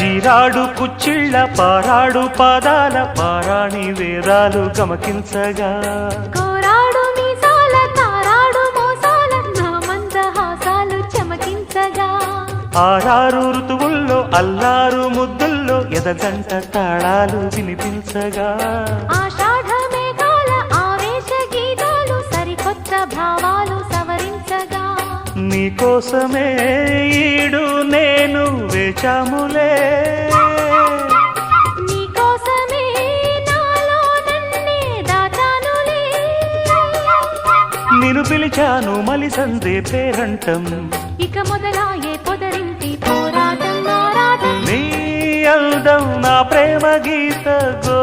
జీరాడు కుచ్చిళ్ళ పారాడు పాదాల పారాణి వేదాలు గమకించగా కోరాడు మీసాల తారాడు మోసాల నా మందహాసాలు చమకించగా ఆరారు ఋతువుల్లో అల్లారు ముద్దుల్లో ఎదగంట తాళాలు వినిపించగా ఆషాఢ మేఘాల ఆవేశ గీతాలు సరికొత్త భావాలు సవరించగా నీకోసమే ఈడు నేను వేచాములే నీకోసమే నాలో నన్నే దాచానులే నిన్ను పిలిచాను మలిసందే పేరంటం ఇక మొదలాయే పొదరింటి పోరాటం ఆరాటం నీ అందం నా ప్రేమ గీత గో